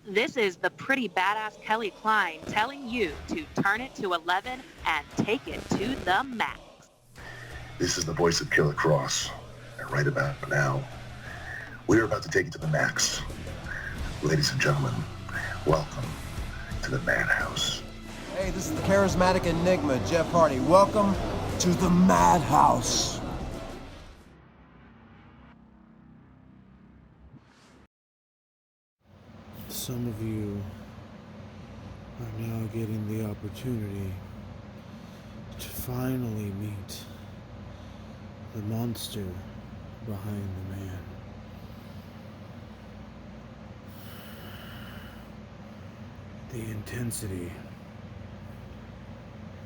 This is the pretty badass Kelly Klein telling you to turn it to 11 and take it to the max. This is the voice of Killer Cross, and right about now, we're about to take it to the max. Ladies and gentlemen, welcome to the Madhouse. Hey, this is the charismatic enigma, Jeff Hardy. Welcome to the Madhouse. Some of you are now getting the opportunity to finally meet the monster behind the man. The intensity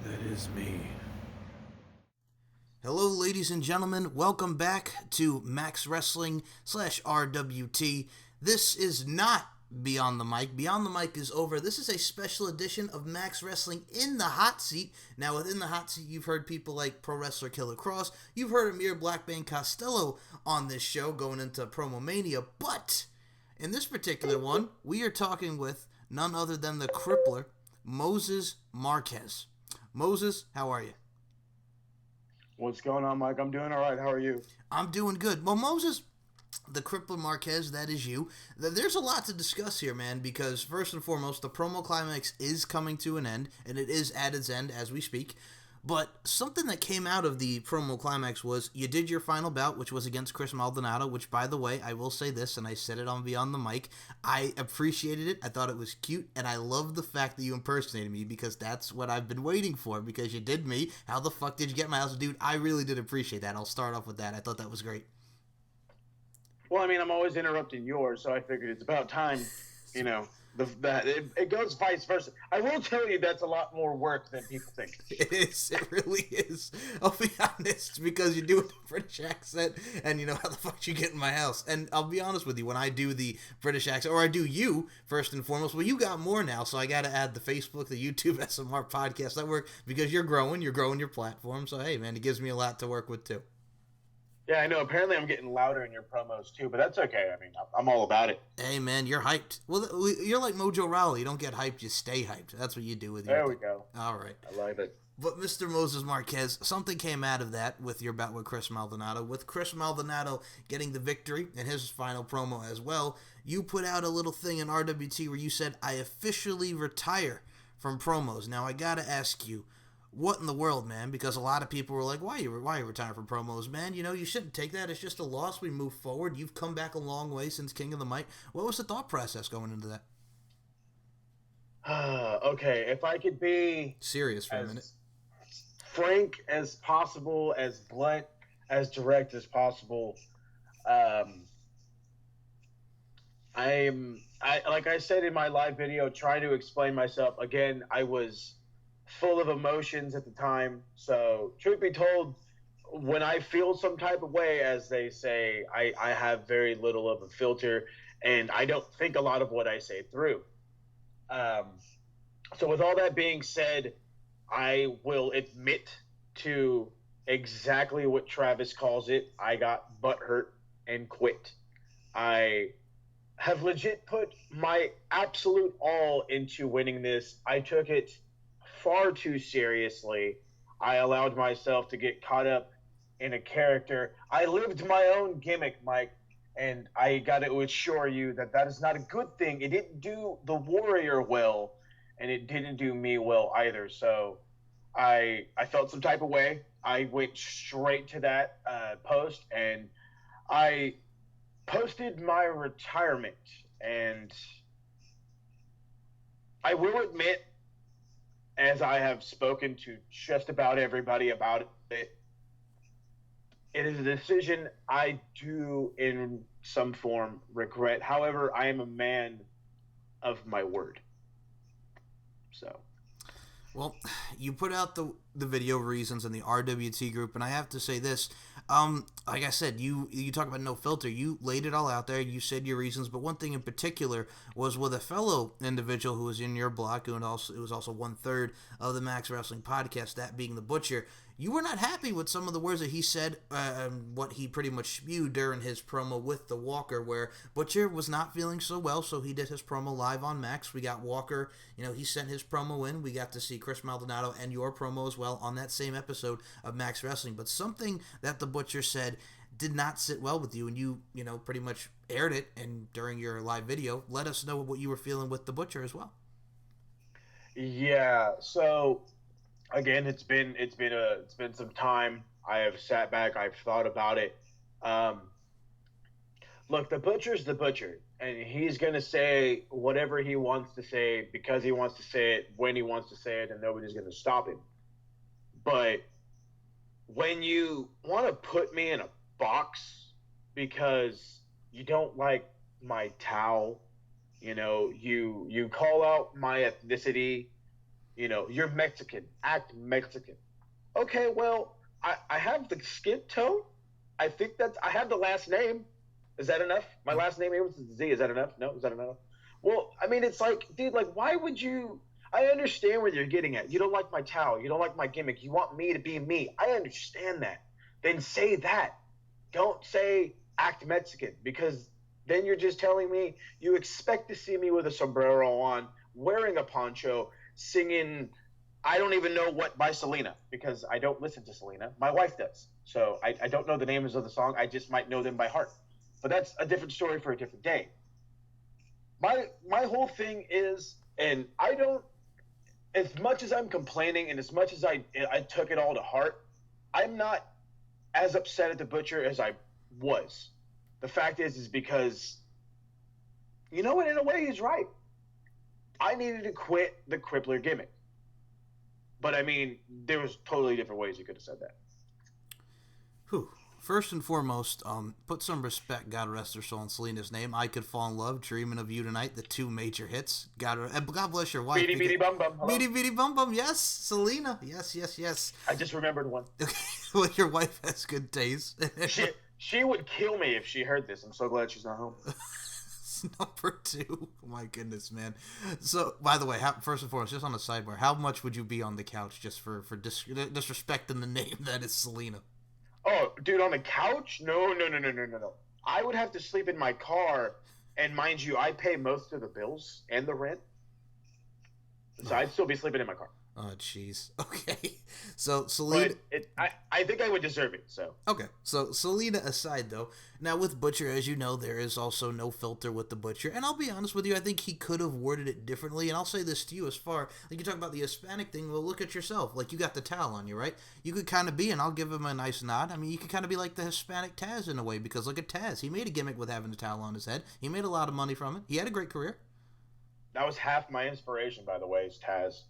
that is me. Hello, ladies and gentlemen. Welcome back to Max Wrestling /RWT. This is not Beyond the Mic. Beyond the Mic is over. This is a special edition of Max Wrestling in the Hot Seat. Now, within the Hot Seat, you've heard people like Pro Wrestler Killer Cross. You've heard Amir Blackbane Costello on this show going into Promo Mania. But in this particular one, we are talking with none other than the crippler, Moses Marquez. Moses, how are you? What's going on, Mike? I'm doing all right. How are you? I'm doing good. Well, Moses, the crippler Marquez, that is you. There's a lot to discuss here, man, because first and foremost, the Promo Climax is coming to an end, and it is at its end as we speak. But something that came out of the Promo Climax was you did your final bout, which was against Chris Maldonado, which, by the way, I will say this, and I said it on Beyond the Mic, I appreciated it, I thought it was cute, and I love the fact that you impersonated me, because that's what I've been waiting for, because you did me. How the fuck did you get my house? Dude, I really did appreciate that. I'll start off with that. I thought that was great. Well, I mean, I'm always interrupting yours, so I figured it's about time, you know, it goes vice versa. I will tell you that's a lot more work than people think. It is. It really is. I'll be honest, because you do a British accent, and you know how the fuck you get in my house. And I'll be honest with you, when I do the British accent, or I do you, first and foremost, well, you got more now, so I got to add the Facebook, the YouTube, SMR Podcast Network, because you're growing your platform, so hey, man, it gives me a lot to work with, too. Yeah, I know. Apparently I'm getting louder in your promos, too, but that's okay. I mean, I'm all about it. Hey, man, you're hyped. Well, you're like Mojo Rawley. You don't get hyped, you stay hyped. That's what you do with your There we go. All right. I like it. But Mr. Moses Marquez, something came out of that with your bout with Chris Maldonado. With Chris Maldonado getting the victory in his final promo as well, you put out a little thing in RWT where you said, I officially retire from promos. Now, I got to ask you, what in the world, man? Because a lot of people were like, why are you retiring from promos, man? You know, you shouldn't take that. It's just a loss. We move forward. You've come back a long way since King of the Mic. What was the thought process going into that? Okay, if I could be serious for a minute, frank as possible, as blunt, as direct as possible, I like I said in my live video, trying to explain myself again. I was full of emotions at the time. So, truth be told, when I feel some type of way, as they say, I have very little of a filter, and I don't think a lot of what I say through. So with all that being said, I will admit to exactly what Travis calls it. I got butthurt and quit. I have legit put my absolute all into winning this. I took it far too seriously. I allowed myself to get caught up in a character. I lived my own gimmick, Mike, and I got to assure you that that is not a good thing. It didn't do the Warrior well, and it didn't do me well either. So I felt some type of way. I went straight to that post, and I posted my retirement. And I will admit, as I have spoken to just about everybody about it, it is a decision I do in some form regret. However, I am a man of my word. So, well, you put out the the video reasons in the RWT group, and I have to say this. Like I said, you talk about no filter. You laid it all out there. You said your reasons, but one thing in particular was with a fellow individual who was in your block, who was also 1/3 of the Max Wrestling podcast, that being the Butcher. You were not happy with some of the words that he said, what he pretty much spewed during his promo with the Walker, where Butcher was not feeling so well, so he did his promo live on Max. We got Walker, he sent his promo in. We got to see Chris Maldonado and your promo as well on that same episode of Max Wrestling. But something that the Butcher said did not sit well with you, and you pretty much aired it, and during your live video, let us know what you were feeling with the Butcher as well. Yeah, so again, it's been some time. I have sat back. I've thought about it. Look, the Butcher's the Butcher, and he's gonna say whatever he wants to say because he wants to say it when he wants to say it, and nobody's gonna stop him. But when you want to put me in a box because you don't like my towel, you call out my ethnicity. You're Mexican. Act Mexican. Okay, well, I have the skin tone. I think I have the last name. Is that enough? My last name is Z. Is that enough? No? Is that enough? Well, I mean, it's like, dude, why would you? I understand where you're getting at. You don't like my towel. You don't like my gimmick. You want me to be me. I understand that. Then say that. Don't say act Mexican, because then you're just telling me you expect to see me with a sombrero on, wearing a poncho, singing I don't even know what by Selena, because I don't listen to Selena. My wife does. So I don't know the names of the song. I just might know them by heart. But that's a different story for a different day. My whole thing is, and I don't, as much as I'm complaining and as much as I took it all to heart, I'm not as upset at the Butcher as I was. The fact is because, in a way he's right. I needed to quit the Crippler gimmick. But, I mean, there was totally different ways you could have said that. Whew. First and foremost, put some respect, God rest her soul, in Selena's name. I Could Fall in Love, Dreaming of You Tonight, the two major hits. God bless your wife. Beady Beady Bum Bum. Hello? Beady Beady Bum Bum, yes. Selena, yes. I just remembered one. Well, your wife has good taste. She would kill me if she heard this. I'm so glad she's not home. Number 2. My goodness, man. So, by the way, first and foremost, just on the sidebar, how much would you be on the couch just for disrespecting the name that is Selena? Oh, dude, on the couch? No. I would have to sleep in my car, and mind you, I pay most of the bills and the rent. So I'd still be sleeping in my car. Oh, jeez. Okay. So, Selena... But I think I would deserve it, so... Okay. So, Selena aside, though, now with Butcher, as you know, there is also no filter with the Butcher. And I'll be honest with you, I think he could have worded it differently. And I'll say this to you as far... you talk about the Hispanic thing, well, look at yourself. You got the towel on you, right? You could kind of be, and I'll give him a nice nod, I mean, you could kind of be like the Hispanic Taz in a way, because look at Taz. He made a gimmick with having a towel on his head. He made a lot of money from it. He had a great career. That was half my inspiration, by the way, is Taz.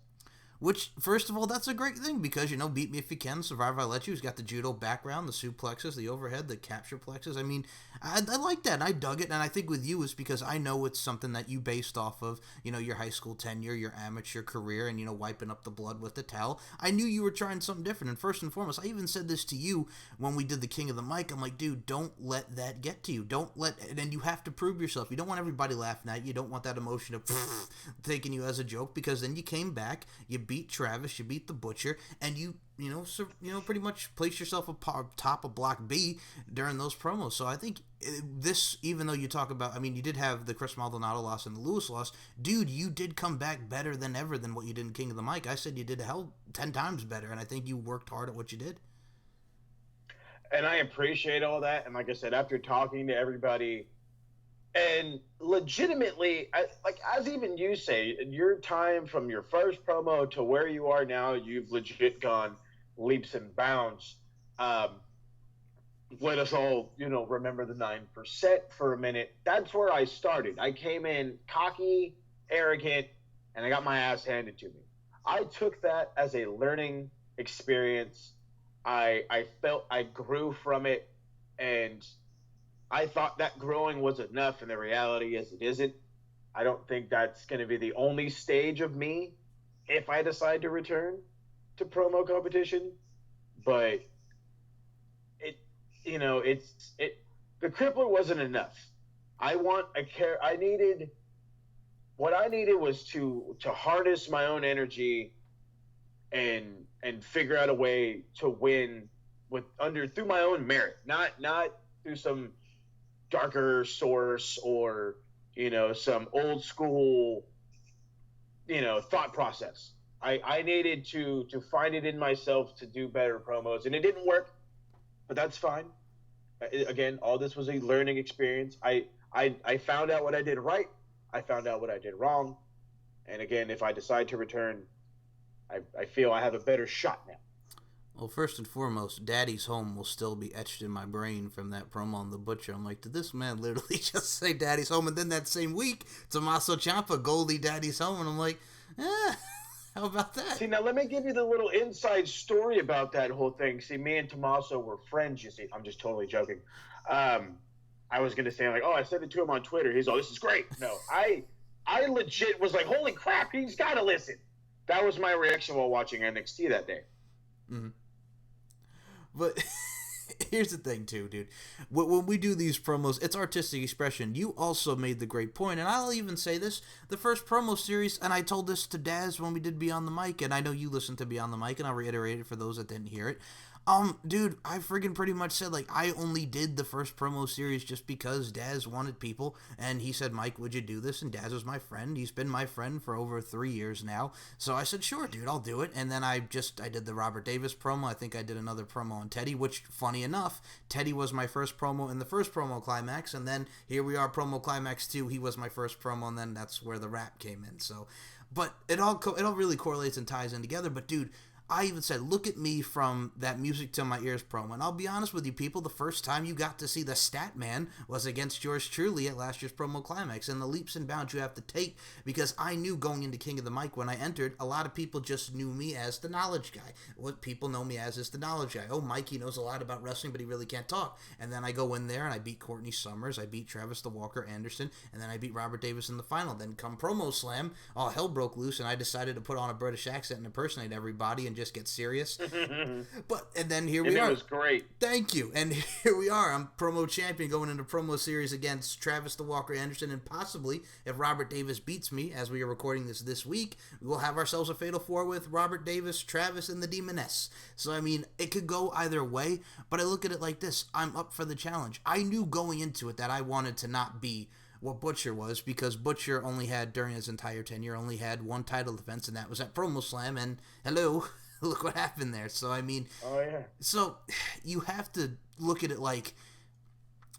Which, first of all, that's a great thing because, Beat Me If You Can, Survivor I Let You. He's got the judo background, the suplexes, the overhead, the capture plexes. I mean, I like that, and I dug it, and I think with you is because I know it's something that you based off of, your high school tenure, your amateur career, and, wiping up the blood with the towel. I knew you were trying something different, and first and foremost, I even said this to you when we did the King of the Mic. I'm like, dude, don't let that get to you. And you have to prove yourself. You don't want everybody laughing at you. You don't want that emotion of taking you as a joke, because then you came back, you beat Travis, you beat the Butcher, and you pretty much place yourself atop of Block B during those promos. So I think this, even though you talk about, I mean, you did have the Chris Maldonado loss and the Lewis loss, dude, you did come back better than ever than what you did in King of the Mic. I said you did 10 times better, and I think you worked hard at what you did. And I appreciate all that. And like I said, after talking to everybody, and legitimately, as even you say, your time from your first promo to where you are now, you've legit gone leaps and bounds. Let us all, remember the 9% for a minute. That's where I started. I came in cocky, arrogant, and I got my ass handed to me. I took that as a learning experience. I felt I grew from it, and I thought that growing was enough, and the reality is it isn't. I don't think that's going to be the only stage of me if I decide to return. to promo competition, but it, the crippler wasn't enough. I needed what I needed was to harness my own energy and figure out a way to win through my own merit, not through some darker source or some old school thought process. I needed to find it in myself to do better promos, and it didn't work, but that's fine. Again, all this was a learning experience. I found out what I did right. I found out what I did wrong. And again, if I decide to return, I feel I have a better shot now. Well, first and foremost, Daddy's Home will still be etched in my brain from that promo on The Butcher. I'm like, did this man literally just say Daddy's Home? And then that same week, Tommaso Ciampa, Goldie Daddy's Home. And I'm like, how about that? See, now let me give you the little inside story about that whole thing. See, me and Tommaso were friends, you see. I'm just totally joking. I was going to say, like, oh, I sent it to him on Twitter. He's like, this is great. No, I legit was like, holy crap, he's got to listen. That was my reaction while watching NXT that day. Mm-hmm. But here's the thing, too, dude. When we do these promos, it's artistic expression. You also made the great point, and I'll even say this, the first promo series, and I told this to Daz when we did Beyond the Mic, and I know you listened to Beyond the Mic, and I'll reiterate it for those that didn't hear it. Dude, I friggin' pretty much said, like, I only did the first promo series just because Daz wanted people, and he said, Mike, would you do this? And Daz was my friend. He's been my friend for over 3 years now. So I said, sure, dude, I'll do it. And then I did the Robert Davis promo. I think I did another promo on Teddy, which, funny enough, Teddy was my first promo in the first Promo Climax, and then here we are, Promo Climax 2, he was my first promo, and then that's where the rap came in. So, but it all really correlates and ties in together. But, dude, I even said, look at me from that Music to My Ears promo. And I'll be honest with you, people, the first time you got to see the Stat Man was against yours truly at last year's Promo Climax. And the leaps and bounds you have to take, because I knew going into King of the Mic when I entered, a lot of people just knew me as the knowledge guy. What people know me as is the knowledge guy. Oh, Mikey knows a lot about wrestling, but he really can't talk. And then I go in there and I beat Courtney Summers, I beat Travis the Walker Anderson, and then I beat Robert Davis in the final. Then come Promo Slam, all hell broke loose, and I decided to put on a British accent and impersonate everybody and just get serious. And then here we are. It was great. Thank you. And here we are. I'm promo champion going into promo series against Travis the Walker Anderson, and possibly, if Robert Davis beats me, as we are recording this week, we will have ourselves a Fatal 4 with Robert Davis, Travis, and the Demoness. So, I mean, it could go either way, but I look at it like this. I'm up for the challenge. I knew going into it that I wanted to not be what Butcher was, because Butcher only had, during his entire tenure, only had one title defense, and that was at Promo Slam, and hello, look what happened there. So, I mean, oh yeah. So, you have to look at it like,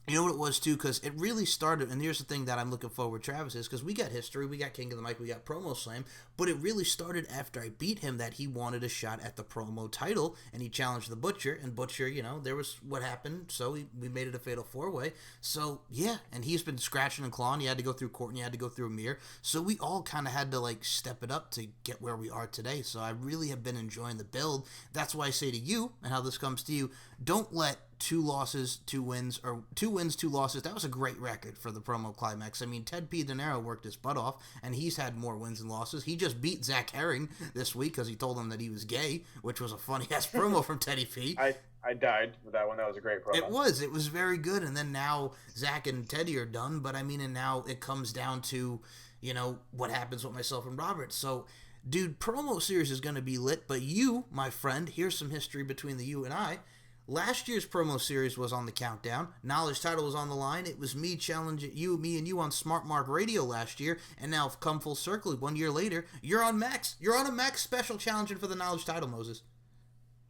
you know what it was, too? Because it really started, and here's the thing that I'm looking forward, Travis, is because we got history, we got King of the Mic, we got Promo Slam, but it really started after I beat him that he wanted a shot at the promo title, and he challenged the Butcher, and Butcher, you know, there was what happened, so we made it a Fatal 4-Way. So, yeah, and he's been scratching and clawing. He had to go through Courtney, he had to go through Amir, so we all kind of had to, like, step it up to get where we are today. So I really have been enjoying the build. That's why I say to you, and how this comes to you, don't let 2 losses, 2 wins, or 2 wins, 2 losses. That was a great record for the Promo Climax. I mean, Ted P. De Niro worked his butt off, and he's had more wins and losses. He just beat Zach Herring this week because he told him that he was gay, which was a funny-ass promo from Teddy P. I died with that one. That was a great promo. It was very good, and then now Zach and Teddy are done, but I mean, and now it comes down to, you know, what happens with myself and Robert. So, dude, promo series is going to be lit, but you, my friend, here's some history between the you and I. Last year's promo series was on the countdown. Knowledge title was on the line. It was me challenging you, me and you on Smart Mark Radio last year, and now come full circle 1 year later, you're on Max. You're on a Max special challenging for the Knowledge title, Moses.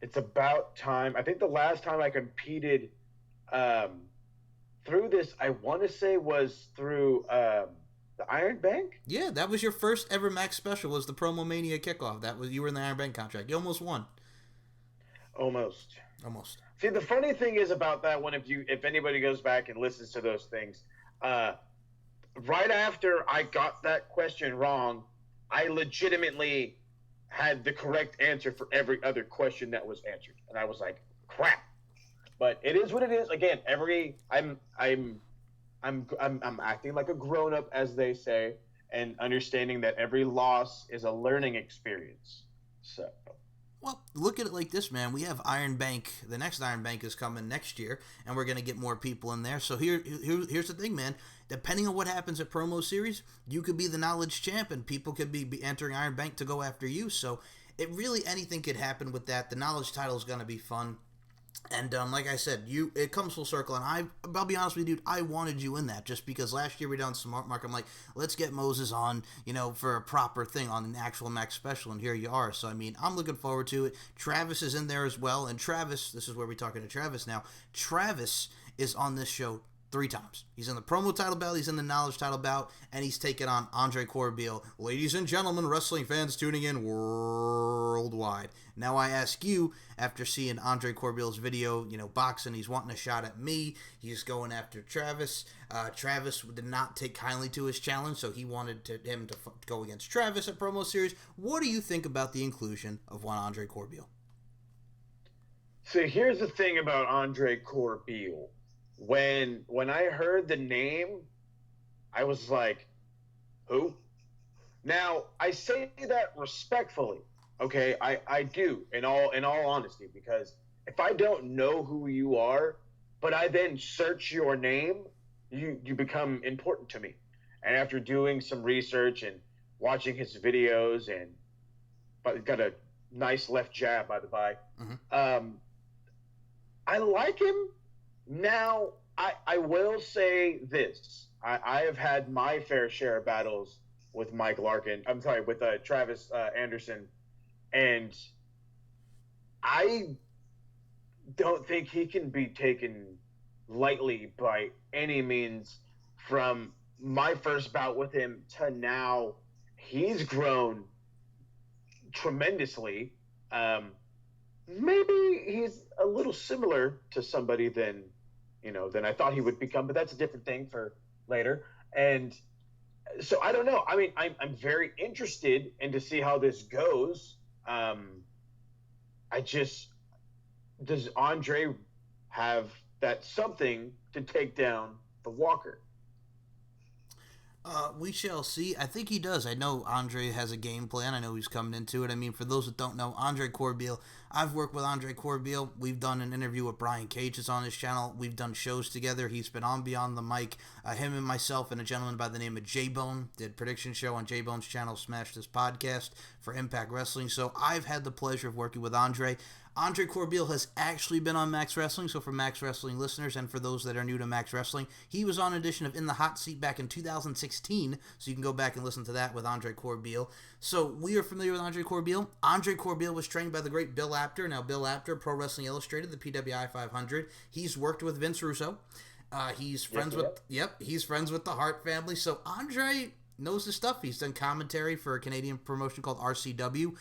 It's about time. I think the last time I competed through this, I want to say, was through the Iron Bank. Yeah, that was your first ever Max special. Was the Promo Mania kickoff? You were in the Iron Bank contract. You almost won. Almost. See, the funny thing is about that one, if anybody goes back and listens to those things, right after I got that question wrong, I legitimately had the correct answer for every other question that was answered, and I was like, crap. But it is what it is. Again, I'm acting like a grown up, as they say, and understanding that every loss is a learning experience. So. Well, look at it like this, man. We have Iron Bank. The next Iron Bank is coming next year, and we're going to get more people in there. So here's the thing, man. Depending on what happens at Promo Series, you could be the knowledge champ, and people could be entering Iron Bank to go after you. So it really, anything could happen with that. The knowledge title is going to be fun. And like I said, it comes full circle, and I'll be honest with you, dude, I wanted you in that just because last year we done Smart Mark. I'm like, let's get Moses on, for a proper thing on an actual Max special, and here you are. So I mean, I'm looking forward to it. Travis is in there as well, and Travis, this is where we're talking to Travis now. Travis is on this show 3 times. He's in the promo title bout, he's in the knowledge title bout, and he's taking on Andre Corbeil. Ladies and gentlemen, wrestling fans tuning in worldwide. Now I ask you, after seeing Andre Corbeil's video, boxing, he's wanting a shot at me. He's going after Travis. Travis did not take kindly to his challenge, so he wanted him to go against Travis at Promo Series. What do you think about the inclusion of one Andre Corbeil? So here's the thing about Andre Corbeil. When I heard the name, I was like, who? Now, I say that respectfully, okay? I do, in all honesty, because if I don't know who you are, but I then search your name, you become important to me. And after doing some research and watching his videos, but he's got a nice left jab, by the by, I like him. Now, I will say this. I have had my fair share of battles with Mike Larkin. I'm sorry, with Travis Anderson. And I don't think he can be taken lightly by any means. From my first bout with him to now, he's grown tremendously. Maybe he's a little similar to somebody than I thought he would become, but that's a different thing for later. And so I don't know. I mean, I'm very interested in to see how this goes. Does Andre have that something to take down the Walker? We shall see. I think he does. I know Andre has a game plan. I know he's coming into it. I mean, for those that don't know, Andre Corbeil, I've worked with Andre Corbeil. We've done an interview with Brian Cage. It's on his channel. We've done shows together. He's been on Beyond the Mic. Him and myself and a gentleman by the name of J-Bone did prediction show on J-Bone's channel, Smash This Podcast for Impact Wrestling. So I've had the pleasure of working with Andre. Andre Corbeil has actually been on Max Wrestling, so for Max Wrestling listeners and for those that are new to Max Wrestling, he was on an edition of In the Hot Seat back in 2016, so you can go back and listen to that with Andre Corbeil. So we are familiar with Andre Corbeil. Andre Corbeil was trained by the great Bill Apter. Now, Bill Apter, Pro Wrestling Illustrated, the PWI 500. He's worked with Vince Russo. He's friends with the Hart family. So Andre knows his stuff. He's done commentary for a Canadian promotion called RCW.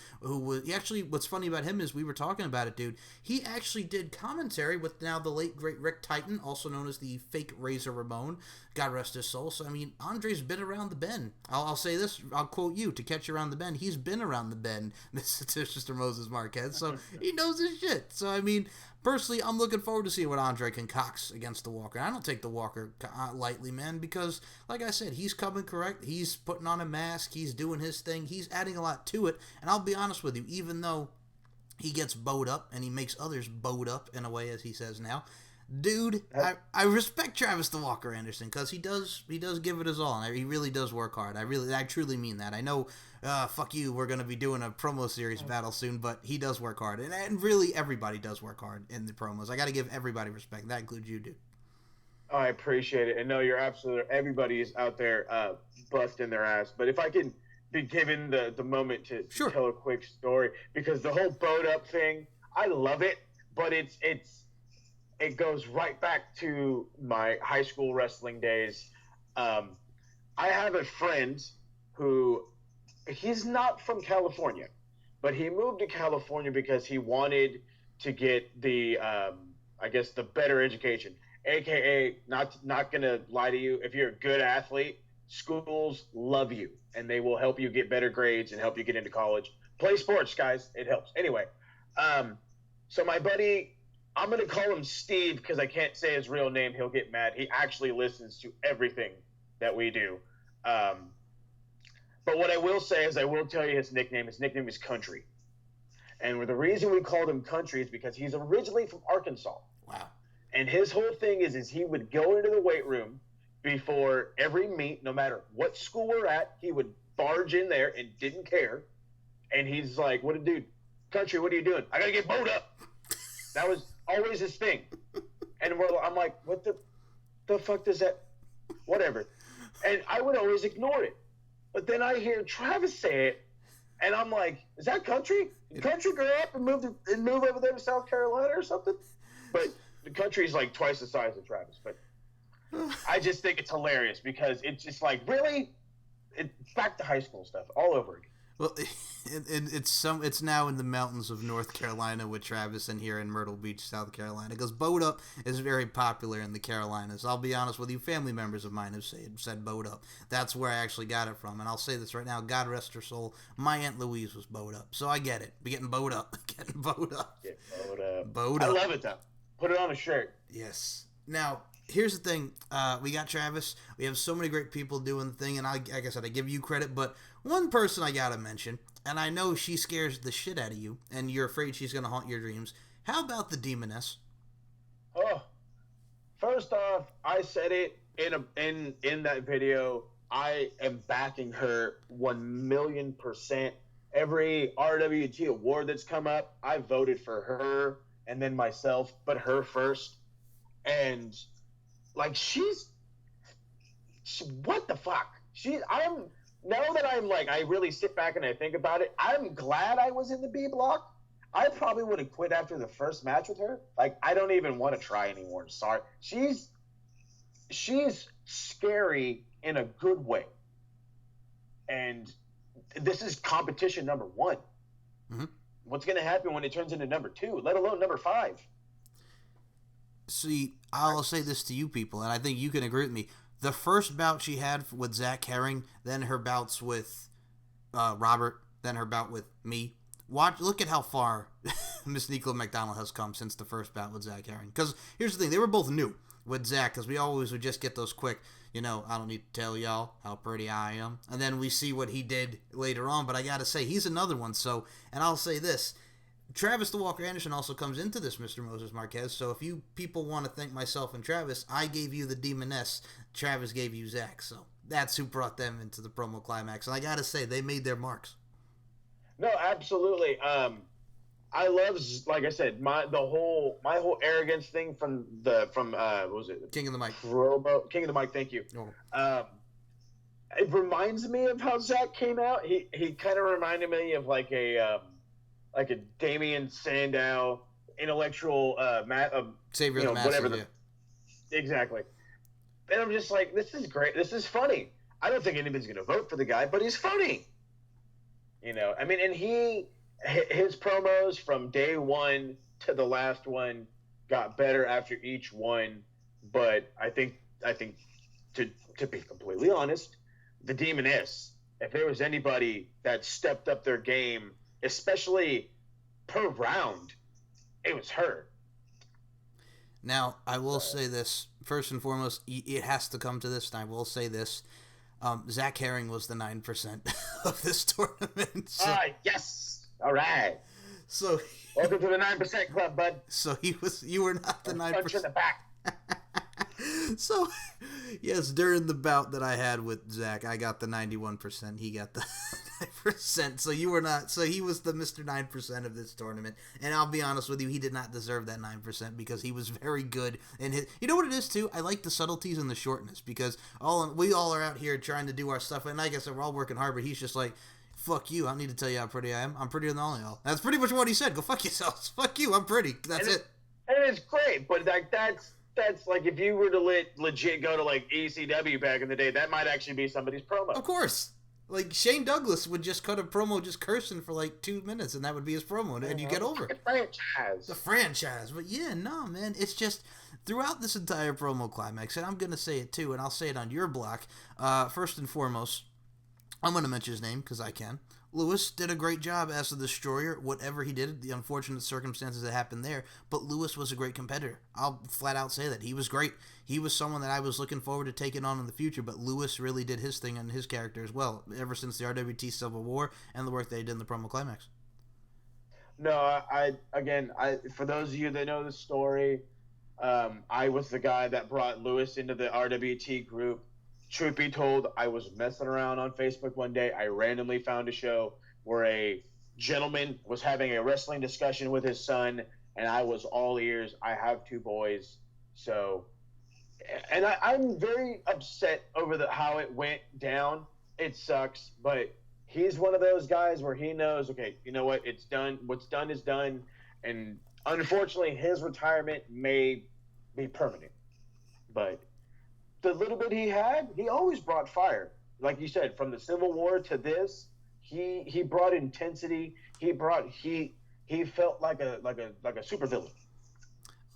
What's funny about him is we were talking about it, dude. He actually did commentary with now the late great Rick Titan, also known as the fake Razor Ramon. God rest his soul. So I mean, Andre's been around the bend. I'll say this. I'll quote you: "To catch you around the bend, he's been around the bend." Mr. Moses Marquez. So he knows his shit. So I mean, personally, I'm looking forward to seeing what Andre concocts against the Walker. I don't take the Walker lightly, man, because, like I said, he's coming correct. He's putting on a mask. He's doing his thing. He's adding a lot to it. And I'll be honest with you, even though he gets bowed up and he makes others bowed up in a way, as he says now, dude, I respect Travis the Walker Anderson because he does give it his all. And he really does work hard. I truly mean that. I know, fuck you, we're going to be doing a promo series battle soon, but he does work hard. And really, everybody does work hard in the promos. I got to give everybody respect. That includes you, dude. Oh, I appreciate it. And no, you're absolutely, everybody is out there busting their ass. But if I can be given the moment to tell a quick story, because the whole bowed up thing, I love it, but it goes right back to my high school wrestling days. I have a friend who, he's not from California, but he moved to California because he wanted to get the, the better education. AKA, not gonna lie to you, if you're a good athlete, schools love you, and they will help you get better grades and help you get into college. Play sports, guys. It helps. Anyway, so my buddy, I'm going to call him Steve because I can't say his real name. He'll get mad. He actually listens to everything that we do. But what I will say is I will tell you his nickname. His nickname is Country. And the reason we called him Country is because he's originally from Arkansas. Wow. And his whole thing is he would go into the weight room before every meet, no matter what school we're at. He would barge in there and didn't care. And he's like, "What a dude, Country, what are you doing? I got to get bowed up." That was always his thing. And I'm like, what the fuck does that, whatever. And I would always ignore it. But then I hear Travis say it, and I'm like, is that Country? Did Country grow up and move over there to South Carolina or something? But the Country's like twice the size of Travis. But I just think it's hilarious because it's just like, really? Back to high school stuff all over again. Well, it's now in the mountains of North Carolina with Travis and here in Myrtle Beach, South Carolina. Because bowed up is very popular in the Carolinas. I'll be honest with you, family members of mine have said bowed up. That's where I actually got it from. And I'll say this right now, God rest her soul, my Aunt Louise was bowed up. So I get it. Be getting bowed up. Getting bowed up. Get bowed up. Bowed up. I love it, though. Put it on a shirt. Yes. Now, here's the thing. We got Travis. We have so many great people doing the thing. And like I said, I give you credit. But one person I got to mention, and I know she scares the shit out of you, and you're afraid she's going to haunt your dreams. How about the Demoness? Oh, first off, I said it in that video. I am backing her 1,000,000%. Every RWT award that's come up, I voted for her and then myself, but her first. And like what the fuck? Now that I really sit back and I think about it, I'm glad I was in the B block. I probably would have quit after the first match with her. Like, I don't even want to try anymore. Sorry. She's scary in a good way. And this is competition number 1. Mm-hmm. What's going to happen when it turns into number 2, let alone number 5? See, I'll say this to you people, and I think you can agree with me. The first bout she had with Zach Herring, then her bouts with Robert, then her bout with me. Look at how far Miss Nicola McDonald has come since the first bout with Zach Herring. Because here's the thing, they were both new with Zach, because we always would just get those quick, I don't need to tell y'all how pretty I am. And then we see what he did later on, but I got to say, he's another one. So, and I'll say this, Travis the Walker Anderson also comes into this, Mr. Moses Marquez. So if you people want to thank myself and Travis, I gave you the Demoness. Travis gave you Zach. So that's who brought them into the Promo Climax. And I got to say, they made their marks. No, absolutely. I love, like I said, my whole arrogance thing from what was it? King of the Mic. King of the Mic. Thank you. Oh. It reminds me of how Zach came out. He kind of reminded me of like a Damian Sandow intellectual Savior of the masses, whatever. Exactly. And I'm just like, this is great. This is funny. I don't think anybody's going to vote for the guy, but he's funny. I mean, and his promos from day one to the last one got better after each one. But I think to be completely honest, the Demoness, if there was anybody that stepped up their game, especially per round, it was her. Now, I will say this. First and foremost, it has to come to this, and I will say this. Zach Herring was the 9% of this tournament. So, yes. All right. So welcome to the 9% club, bud. So you were not the 9%. Punch in the back. So, yes, during the bout that I had with Zach, I got the 91%. He got the 9%. So you were not. So he was the Mr. 9% of this tournament. And I'll be honest with you, he did not deserve that 9% because he was very good in his. You know what it is too? I like the subtleties and the shortness because we all are out here trying to do our stuff. And like I said, we're all working hard, but he's just like, fuck you. I don't need to tell you how pretty I am. I'm prettier than all y'all. That's pretty much what he said. Go fuck yourselves. Fuck you. I'm pretty. That's it. And it's great, but that's like if you were to legit go to like ECW back in the day, that might actually be somebody's promo. Of course. Like Shane Douglas would just cut a promo just cursing for like 2 minutes, and that would be his promo, and you get over it. The franchise. But yeah, no, man. It's just throughout this entire Promo Climax, and I'm going to say it too, and I'll say it on your block. First and foremost, I'm going to mention his name because I can. Lewis did a great job as the Destroyer, whatever he did, the unfortunate circumstances that happened there, but Lewis was a great competitor. I'll flat out say that. He was great. He was someone that I was looking forward to taking on in the future, but Lewis really did his thing and his character as well, ever since the RWT Civil War and the work they did in the Promo Climax. No, I for those of you that know the story, I was the guy that brought Lewis into the RWT group. Truth be told, I was messing around on Facebook one day. I randomly found a show where a gentleman was having a wrestling discussion with his son, and I was all ears. I have two boys, so and I'm very upset over how it went down. It sucks, but he's one of those guys where he knows, okay, you know what, it's done. What's done is done, and unfortunately, his retirement may be permanent. But the little bit he had, he always brought fire. Like you said, from the Civil War to this, he brought intensity. He brought heat. He felt like a supervillain.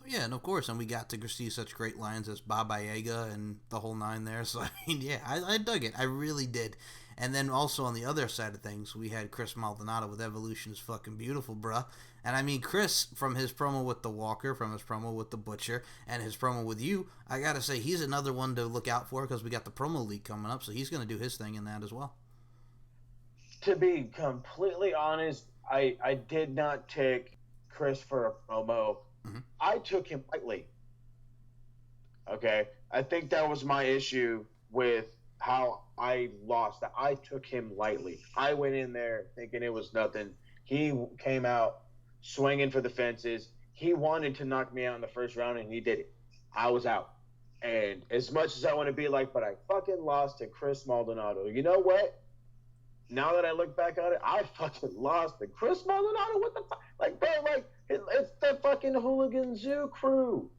Yeah, and of course, and we got to see such great lines as Baba Yaga and the whole nine there. So, I mean, yeah, I dug it. I really did. And then also on the other side of things, we had Chris Maldonado with Evolution is fucking beautiful, bruh. And I mean, Chris, from his promo with the Walker, from his promo with the Butcher, and his promo with you, I gotta say, he's another one to look out for because we got the promo league coming up, so he's gonna do his thing in that as well. To be completely honest, I did not take Chris for a promo. Mm-hmm. I took him lightly. Okay, I think that was my issue with how I lost. That I took him lightly. I went in there thinking it was nothing. He came out swinging for the fences. He wanted to knock me out in the first round, and he did it. I was out. And as much as I want to be like, but I fucking lost to Chris Maldonado. You know what? Now that I look back at it, I fucking lost to Chris Maldonado. What the fuck? Like, bro, like, it's the fucking Hooligan Zoo crew.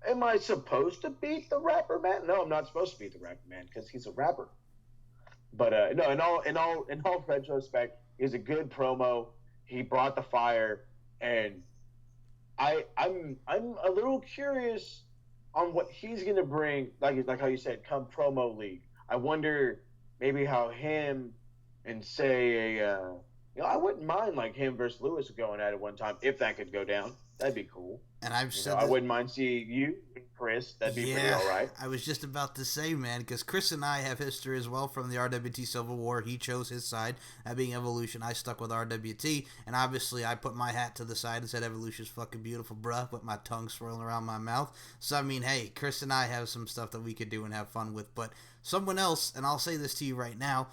Am I supposed to beat the rapper man? No, I'm not supposed to beat the rapper man because he's a rapper. But no, in all retrospect, he's a good promo. He brought the fire, and I'm a little curious on what he's gonna bring. Like how you said, come promo league. I wonder maybe how him and say I wouldn't mind like him versus Lewis going at it one time if that could go down. That'd be cool. And I've said I wouldn't mind seeing you, Chris. That'd be pretty all right. I was just about to say, man, because Chris and I have history as well from the RWT Civil War. He chose his side, that being Evolution. I stuck with RWT, and obviously I put my hat to the side and said Evolution's fucking beautiful, bruh, with my tongue swirling around my mouth. So, I mean, hey, Chris and I have some stuff that we could do and have fun with, but someone else, and I'll say this to you right now,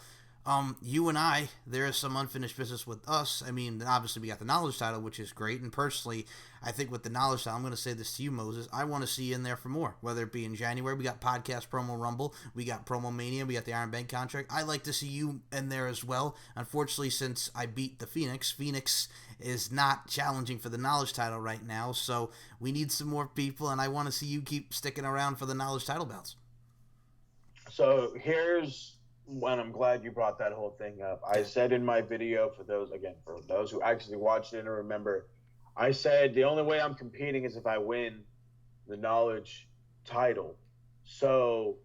you and I, there is some unfinished business with us. I mean, obviously we got the knowledge title, which is great. And personally, I think with the knowledge title, I'm going to say this to you, Moses. I want to see you in there for more, whether it be in January. We got Podcast Promo Rumble. We got Promo Mania. We got the Iron Bank contract. I like to see you in there as well. Unfortunately, since I beat the Phoenix is not challenging for the knowledge title right now. So we need some more people, and I want to see you keep sticking around for the knowledge title belts. So here's when I'm glad you brought that whole thing up. I said in my video, for those who actually watched it and remember, I said the only way I'm competing is if I win the knowledge title. So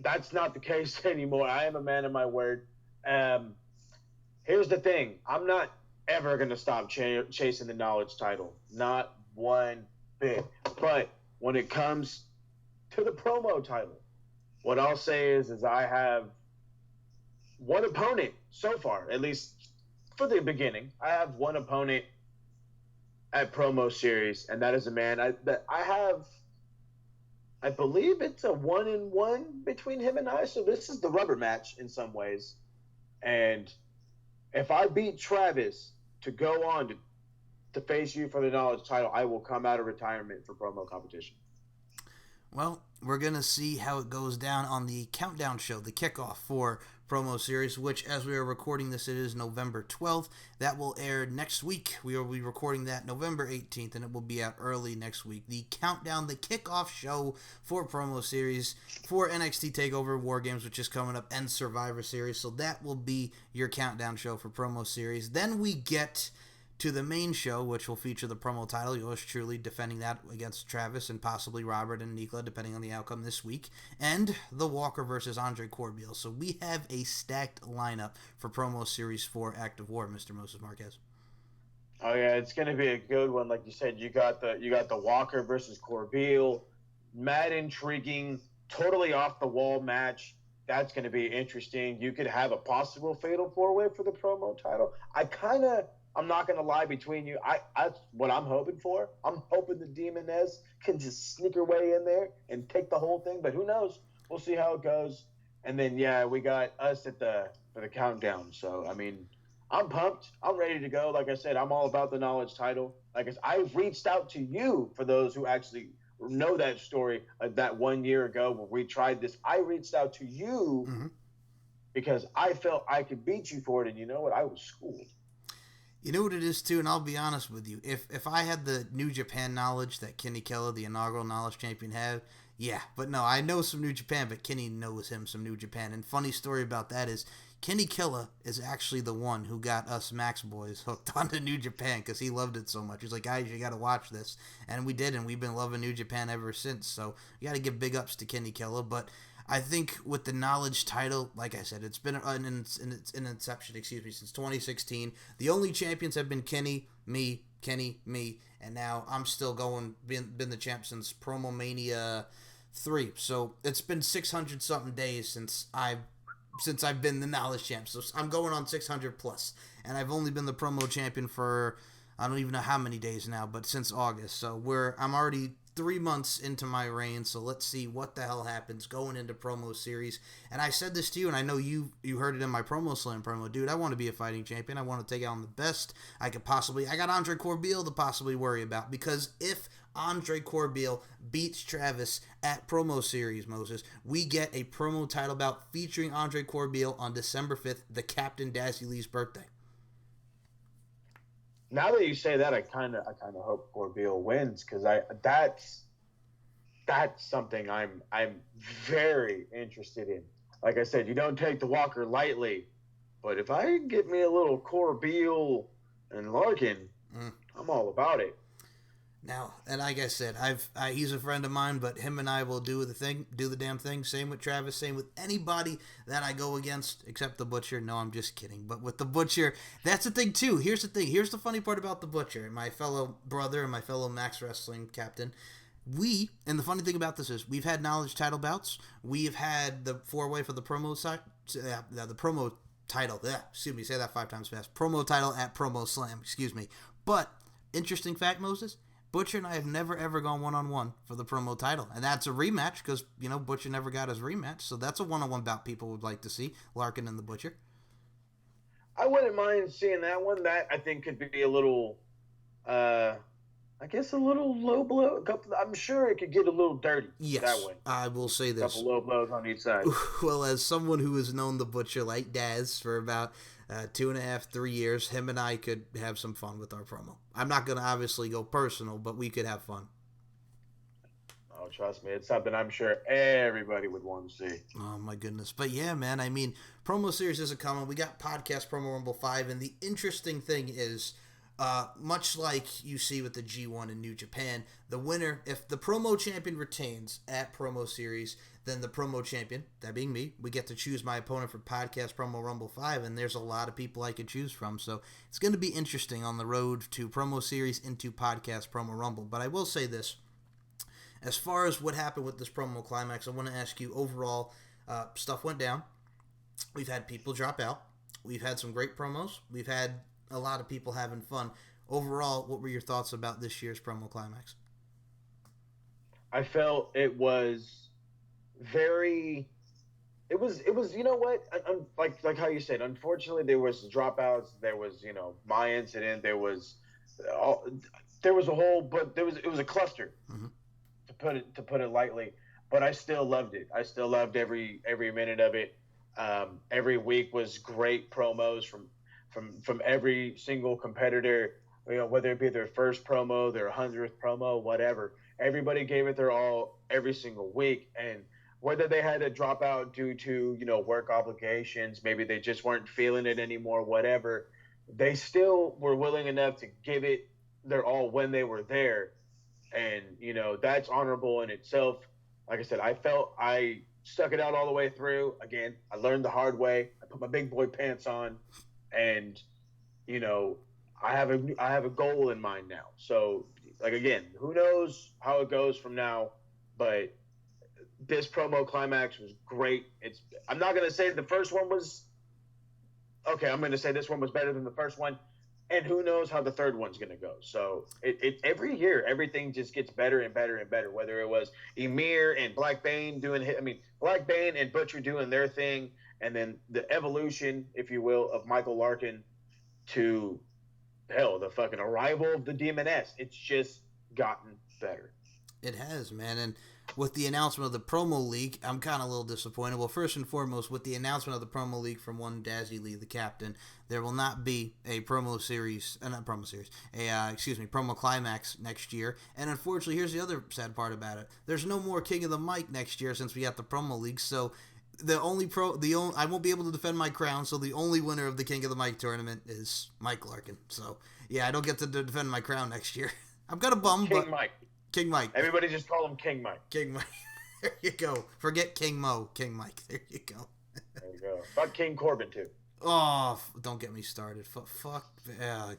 that's not the case anymore. I am a man of my word. Here's the thing. I'm not ever going to stop chasing the knowledge title. Not one bit. But when it comes to the promo title, what I'll say is I have one opponent so far, at least for the beginning. I have one opponent at Promo Series, and that is a man that I have. I believe it's a 1-1 between him and I. So this is the rubber match in some ways. And if I beat Travis to go on to face you for the knowledge title, I will come out of retirement for promo competition. Well, we're going to see how it goes down on the countdown show, the kickoff for Promo Series, which, as we are recording this, it is November 12th. That will air next week. We will be recording that November 18th, and it will be out early next week. The countdown, the kickoff show for Promo Series for NXT TakeOver War Games, which is coming up, and Survivor Series. So that will be your countdown show for Promo Series. Then we get to the main show, which will feature the promo title, yours truly defending that against Travis and possibly Robert and Nicola, depending on the outcome this week, and the Walker versus Andre Corbeil. So we have a stacked lineup for Promo Series 4 Active War, Mr. Moses Marquez. Oh yeah, it's gonna be a good one. Like you said, you got the Walker versus Corbeil, mad intriguing, totally off the wall match. That's gonna be interesting. You could have a possible fatal 4-way for the promo title. I kind of I'm not gonna lie between you. That's what I'm hoping for. I'm hoping the Demoness can just sneak her way in there and take the whole thing. But who knows? We'll see how it goes. And then we got us at for the countdown. So I mean, I'm pumped. I'm ready to go. Like I said, I'm all about the knowledge title. Like I reached out to you for those who actually know that story that 1 year ago where we tried this. I reached out to you because I felt I could beat you for it, and you know what? I was schooled. You know what it is too, and I'll be honest with you. If I had the New Japan knowledge that Kenny Keller, the inaugural knowledge champion, had, yeah. But no, I know some New Japan, but Kenny knows him some New Japan. And funny story about that is Kenny Keller is actually the one who got us Max boys hooked onto New Japan because he loved it so much. He's like, guys, you got to watch this. And we did, and we've been loving New Japan ever since. So you got to give big ups to Kenny Keller. But I think with the knowledge title, like I said, it's been in inception, since 2016. The only champions have been Kenny, me, and now I'm still been the champ since Promo Mania 3. So it's been 600 something days since I've been the knowledge champ. So I'm going on 600 plus, and I've only been the promo champion for I don't even know how many days now, but since August. So I'm already 3 months into my reign, so let's see what the hell happens going into promo series. And I said this to you, and I know you heard it in my Promo Slam promo. Dude, I want to be a fighting champion. I want to take on the best I could possibly. I got Andre Corbeil to possibly worry about, because if Andre Corbeil beats Travis at promo series, Moses, we get a promo title bout featuring Andre Corbeil on December 5th, the Captain Dazzy Lee's birthday. Now that you say that, I kind of hope Corbeil wins, because that's something I'm very interested in. Like I said, you don't take the Walker lightly, but if I can get me a little Corbeil and Larkin, I'm all about it. Now, and like I said, he's a friend of mine, but him and I will do the damn thing. Same with Travis, same with anybody that I go against, except the Butcher. No, I'm just kidding. But with the Butcher, that's the thing too. Here's the thing. Here's the funny part about the Butcher, my fellow brother and my fellow Max Wrestling captain. And the funny thing about this is, we've had knowledge title bouts. We've had the 4-way for the promo side, the promo title. Excuse me, say that 5 times fast. Promo title at Promo Slam. Excuse me. But interesting fact, Moses. Butcher and I have never, ever gone one-on-one for the promo title. And that's a rematch because, Butcher never got his rematch. So that's a one-on-one bout people would like to see, Larkin and the Butcher. I wouldn't mind seeing that one. That, I think, could be a little, a little low blow. I'm sure it could get a little dirty. Yes, that way. I will say this. A couple low blows on each side. Well, as someone who has known the Butcher like Daz for about 2.5, 3 years, him and I could have some fun with our promo. I'm not going to obviously go personal, but we could have fun. Oh, trust me. It's something I'm sure everybody would want to see. Oh, my goodness. But yeah, man, I mean, promo series isn't coming. We got Podcast Promo Rumble 5, and the interesting thing is, much like you see with the G1 in New Japan, the winner, if the promo champion retains at promo series, then the promo champion, that being me, we get to choose my opponent for Podcast Promo Rumble 5, and there's a lot of people I could choose from, so it's going to be interesting on the road to promo series into Podcast Promo Rumble. But I will say this, as far as what happened with this Promo Climax, I want to ask you, overall, stuff went down, we've had people drop out, we've had some great promos, we've had a lot of people having fun. Overall, what were your thoughts about this year's Promo Climax? I felt it was you know what, like how you said, unfortunately there was dropouts, there was, my incident, there was a whole, but it was a cluster, to put it lightly, but I still loved it. I still loved every minute of it. Every week was great promos from every single competitor, whether it be their first promo, their 100th promo, whatever. Everybody gave it their all every single week, and whether they had to drop out due to, work obligations, maybe they just weren't feeling it anymore, whatever, they still were willing enough to give it their all when they were there. And, that's honorable in itself. Like I said, I felt I stuck it out all the way through. Again, I learned the hard way. I put my big boy pants on, and, I have a goal in mind now. So, again, who knows how it goes from now, but this Promo Climax was great. I'm not going to say the first one was okay. I'm going to say this one was better than the first one. and who knows how the third one's going to go. So it every year, everything just gets better and better and better. Whether it was Emir and Black Bane Black Bane and Butcher doing their thing, and then the evolution, if you will, of Michael Larkin to hell, the fucking arrival of the Demoness. It's just gotten better. It has, man. And with the announcement of the promo leak, I'm kind of a little disappointed. Well, first and foremost, with the announcement of the promo leak from one Dazzy Lee, the captain, there will not be a promo climax next year. And unfortunately, here's the other sad part about it. There's no more King of the Mic next year since we got the promo leak. So I won't be able to defend my crown. So the only winner of the King of the Mic tournament is Mike Larkin. So yeah, I don't get to defend my crown next year. I'm kind of bummed. King Mike. Everybody just call him King Mike. King Mike. There you go. Forget King Mo. King Mike. There you go. There you go. Fuck King Corbin, too. Oh, don't get me started. Fuck. Oh, God.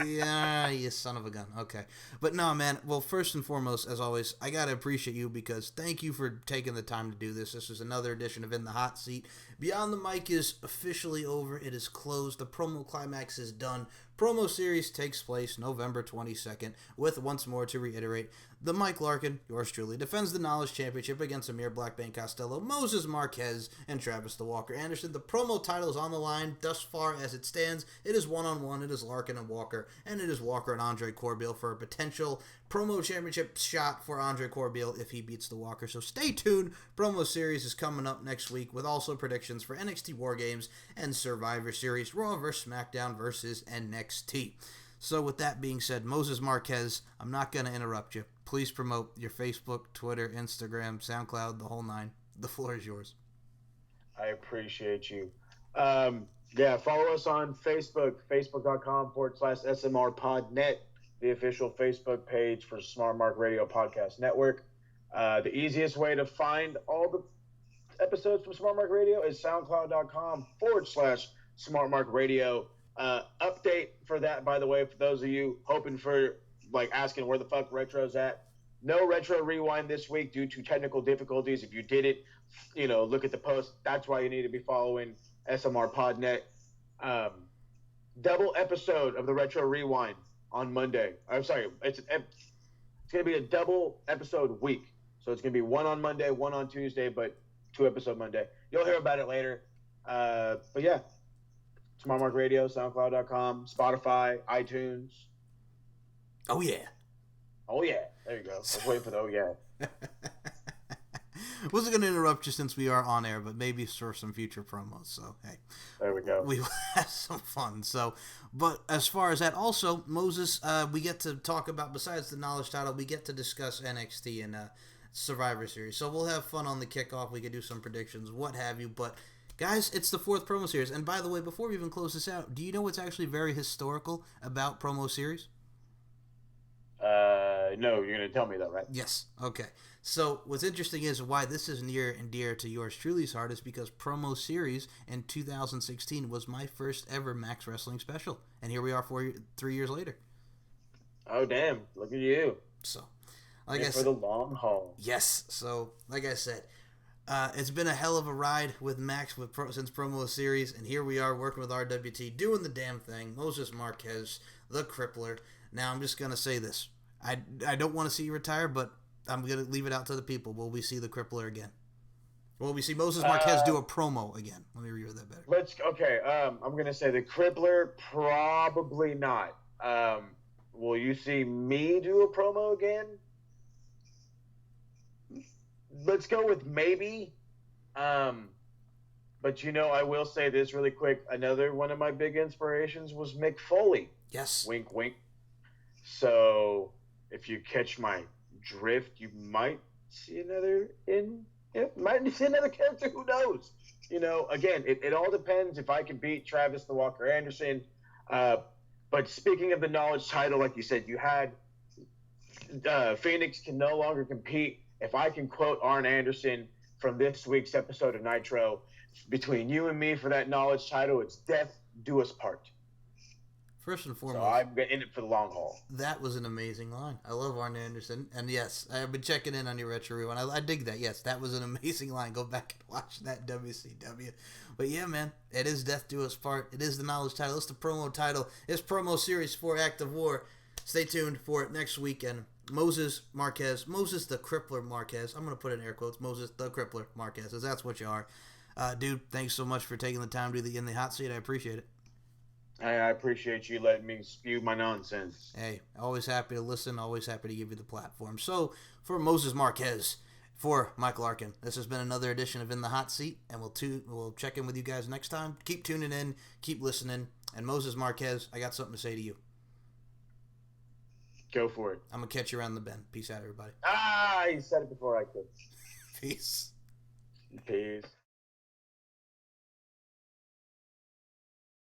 Yeah, you son of a gun. Okay. But no, man. Well, first and foremost, as always, I got to appreciate you because thank you for taking the time to do this. This is another edition of In the Hot Seat. Beyond the Mic is officially over. It is closed. The promo climax is done. Promo series takes place November 22nd with, once more to reiterate, the Mike Larkin, yours truly, defends the Knowledge Championship against Amir Blackbane Costello, Moses Marquez, and Travis the Walker Anderson. The promo title is on the line thus far as it stands. It is one-on-one. It is Larkin and Walker, and it is Walker and Andre Corbeil for a potential promo championship shot for Andre Corbeil if he beats the Walker. So stay tuned. Promo series is coming up next week with also predictions for NXT War Games and Survivor Series, Raw vs. SmackDown versus NXT. So with that being said, Moses Marquez, I'm not going to interrupt you. Please promote your Facebook, Twitter, Instagram, SoundCloud, the whole nine. The floor is yours. I appreciate you. Follow us on Facebook, facebook.com/SMRPodNet, the official Facebook page for Smart Mark Radio Podcast Network. The easiest way to find all the episodes from Smart Mark Radio is soundcloud.com/Smart Mark Radio. Update for that, by the way, for those of you hoping for, asking where the fuck Retro's at. No Retro Rewind this week due to technical difficulties. If you did it, look at the post. That's why you need to be following SMR Podnet. Double episode of the Retro Rewind on Monday. I'm sorry, it's going to be a double episode week. So it's going to be one on Monday, one on Tuesday, but 2 episode Monday. You'll hear about it later. But yeah, Smart Mark Radio, SoundCloud.com, Spotify, iTunes. Oh, yeah. Oh, yeah. There you go. I was waiting for the oh, yeah. Wasn't going to interrupt you since we are on air, but maybe for some future promos. So, hey. There we go. We will have some fun. So, but as far as that, also, Moses, we get to talk about, besides the Knowledge title, we get to discuss NXT and Survivor Series. So we'll have fun on the kickoff. We can do some predictions, what have you. But, guys, it's the 4th promo series. And by the way, before we even close this out, do you know what's actually very historical about promo series? No, you're going to tell me that, right? Yes. Okay. So what's interesting is why this is near and dear to yours truly's heart is because promo series in 2016 was my first ever Max Wrestling special. And here we are 3 years later. Oh, damn. Look at you. So, like I said, for the long haul. Yes. So, like I said, it's been a hell of a ride with Max since promo series. And here we are working with RWT, doing the damn thing. Moses Marquez, the Crippler. Now, I'm just going to say this. I don't want to see you retire, but I'm going to leave it out to the people. Will we see the Crippler again? Will we see Moses Marquez do a promo again? Let me review that better. I'm going to say the Crippler, probably not. Will you see me do a promo again? Let's go with maybe. But I will say this really quick. Another one of my big inspirations was Mick Foley. Yes. Wink, wink. So if you catch my drift, you might see another character. Who knows? Again, it all depends if I can beat Travis the Walker Anderson. But speaking of the Knowledge title, like you said, you had Phoenix can no longer compete. If I can quote Arn Anderson from this week's episode of Nitro, between you and me for that Knowledge title, it's death do us part. First and So foremost, I'm in it for the long haul. that was an amazing line. I love Arn Anderson. And yes, I've been checking in on your Retro Rewind. I dig that. Yes, that was an amazing line. Go back and watch that WCW. But yeah, man, it is Death Do Us Part. It is the knowledge title. It's the promo title. It's Promo Series 4 Act of War. Stay tuned for it next weekend. Moses Marquez. Moses the Crippler Marquez. I'm going to put it in air quotes. Moses the Crippler Marquez, as that's what you are. Dude, thanks so much for taking the time to be in the hot seat. I appreciate it. I appreciate you letting me spew my nonsense. Hey, always happy to listen, always happy to give you the platform. So, for Moses Marquez, for Mike Larkin, this has been another edition of In the Hot Seat, and we'll check in with you guys next time. Keep tuning in, keep listening, and Moses Marquez, I got something to say to you. Go for it. I'm going to catch you around the bend. Peace out, everybody. You said it before I could. Peace. Peace.